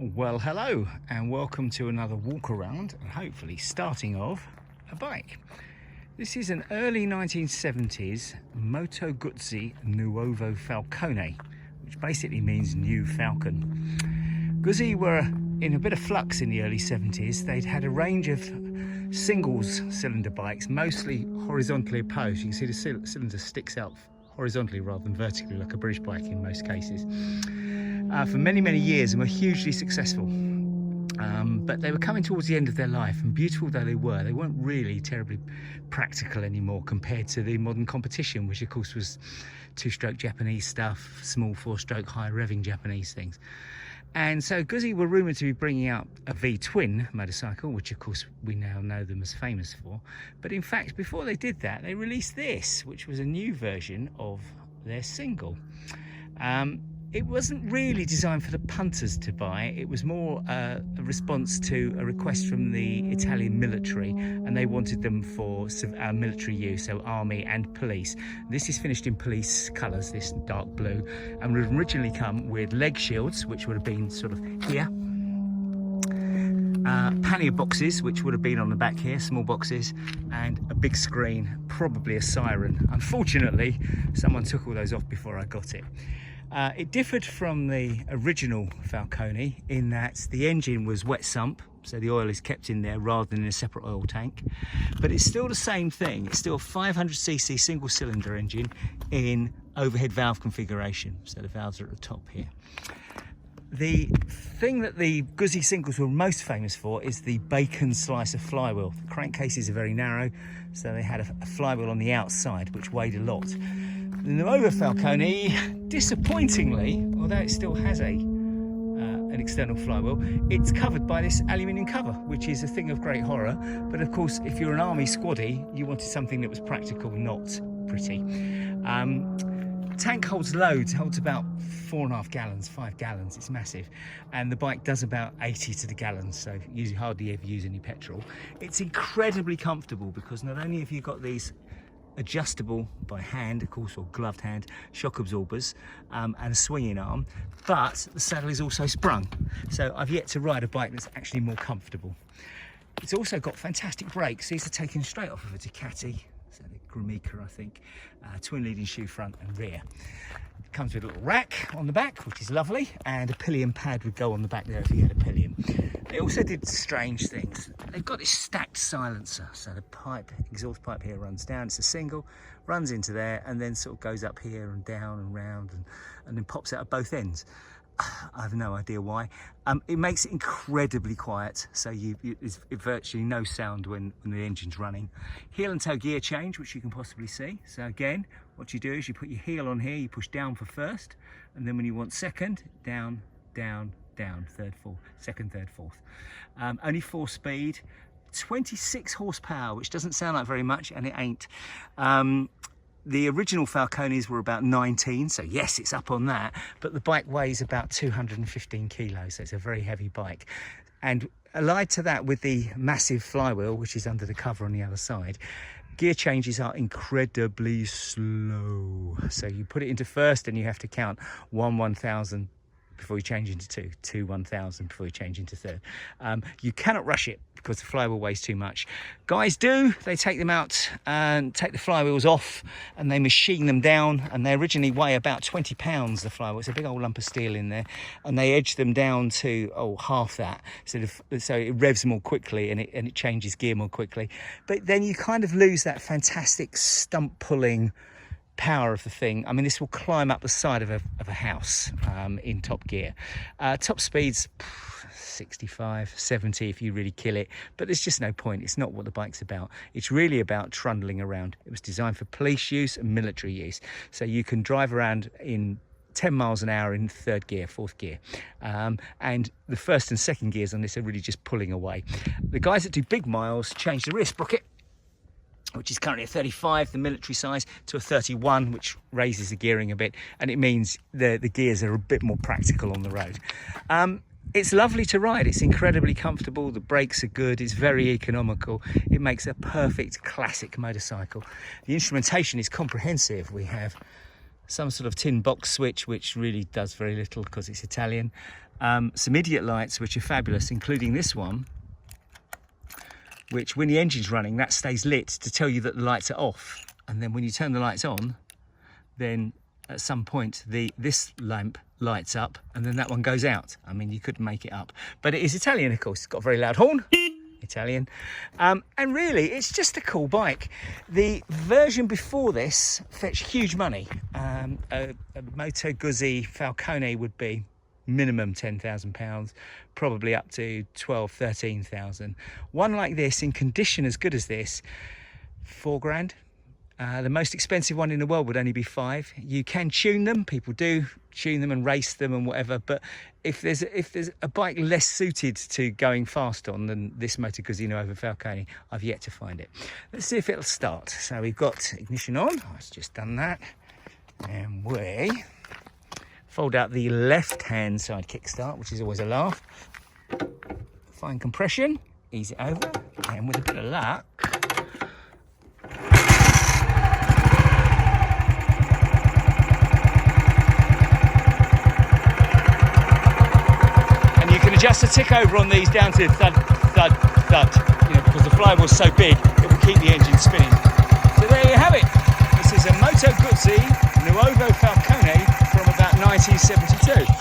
Well, hello and welcome to another walk around and hopefully starting of a bike. This is an early 1970s Moto Guzzi Nuovo Falcone, which basically means new falcon. Guzzi were in a bit of flux in the early 70s. They'd had a range of singles cylinder bikes, mostly horizontally opposed. You can see the cylinder sticks out horizontally rather than vertically like a British bike in most cases. For many years and were hugely successful, but they were coming towards the end of their life, and beautiful though they weren't really terribly practical anymore compared to the modern competition, which of course was two-stroke Japanese stuff, small four-stroke high revving Japanese things. And so Guzzi were rumoured to be bringing out a V-twin motorcycle, which of course we now know them as famous for. But in fact, before they did that, they released this, which was a new version of their single. It wasn't really designed for the punters to buy. It was more a response to a request from the Italian military, and they wanted them for military use, so army and police. This is finished in police colours, this dark blue, and would originally come with leg shields, which would have been sort of here. Pannier boxes, which would have been on the back here, small boxes, and a big screen, probably a siren. Unfortunately, someone took all those off before I got it. It differed from the original Falcone in that the engine was wet sump, so the oil is kept in there rather than in a separate oil tank. But it's still the same thing. It's still a 500cc single cylinder engine in overhead valve configuration. So the valves are at the top here. The thing that the Guzzi singles were most famous for is the bacon slicer flywheel. The crankcases are very narrow, so they had a flywheel on the outside, which weighed a lot. The Nuovo Falcone, disappointingly, although it still has an external flywheel, it's covered by this aluminium cover, which is a thing of great horror. But of course, if you're an army squaddy, you wanted something that was practical, not pretty. Tank holds loads, holds about 4.5 gallons, 5 gallons, it's massive. And the bike does about 80 to the gallon, so you hardly ever use any petrol. It's incredibly comfortable because not only have you got these adjustable by hand, of course, or gloved hand shock absorbers and a swinging arm, but the saddle is also sprung. So I've yet to ride a bike that's actually more comfortable. It's also got fantastic brakes. These are taken straight off of a Ducati, so the Gramica, I think, twin leading shoe front and rear. It comes with a little rack on the back, which is lovely, and a pillion pad would go on the back there if you had a pillion. They also did strange things. They've got this stacked silencer, so the exhaust pipe here runs down. It's a single, runs into there, and then sort of goes up here and down and round, and then pops out at both ends. I have no idea why. It makes it incredibly quiet, so there's virtually no sound when the engine's running. Heel and toe gear change, which you can possibly see. So again, what you do is you put your heel on here, you push down for first, and then when you want second, down, down, down, third, fourth, second, third, fourth. Only 4-speed, 26 horsepower, which doesn't sound like very much, and it ain't. The original Falcones were about 19, so yes, it's up on that, but the bike weighs about 215 kilos, so it's a very heavy bike. And allied to that with the massive flywheel, which is under the cover on the other side, gear changes are incredibly slow. So you put it into first and you have to count 1,000 before you change into two 1,000 before you change into third. You cannot rush it because the flywheel weighs too much. Guys do, they take them out and take the flywheels off and they machine them down, and they originally weigh about 20 pounds, the flywheel. It's a big old lump of steel in there, and they edge them down to half that, so it revs more quickly and it changes gear more quickly. But then you kind of lose that fantastic stump pulling power of the thing. I mean, this will climb up the side of a house in top gear. Top speeds 65, 70 if you really kill it, but there's just no point. It's not what the bike's about. It's really about trundling around. It was designed for police use and military use, so you can drive around in 10 miles an hour in third gear, fourth gear, and the first and second gears on this are really just pulling away. The guys that do big miles change the rear sprocket, which is currently a 35, the military size, to a 31, which raises the gearing a bit, and it means the gears are a bit more practical on the road. It's lovely to ride. It's incredibly comfortable. The brakes are good. It's very economical. It makes a perfect classic motorcycle. The instrumentation is comprehensive. We have some sort of tin box switch, which really does very little because it's Italian. Some idiot lights, which are fabulous, including this one, which when the engine's running, that stays lit to tell you that the lights are off. And then when you turn the lights on, then at some point this lamp lights up and then that one goes out. I mean, you couldn't make it up, but it is Italian, of course. It's got a very loud horn. Italian. And really, it's just a cool bike. The version before this fetched huge money. A Moto Guzzi Falcone would be minimum £10,000, probably up to 12, 13,000. One like this, in condition as good as this, 4 grand. The most expensive one in the world would only be 5. You can tune them, people do tune them and race them and whatever, but if there's a bike less suited to going fast on than this Moto Guzzi Nuovo Falcone, I've yet to find it. Let's see if it'll start. So we've got ignition on, I've just done that, and we fold out the left hand side kickstart, which is always a laugh. Fine compression, ease it over, and with a bit of luck, adjust the tick over on these down to thud, thud, thud, you know, because the flywheel's so big, it will keep the engine spinning. So there you have it. This is a Moto Guzzi Nuovo Falcone from about 1972.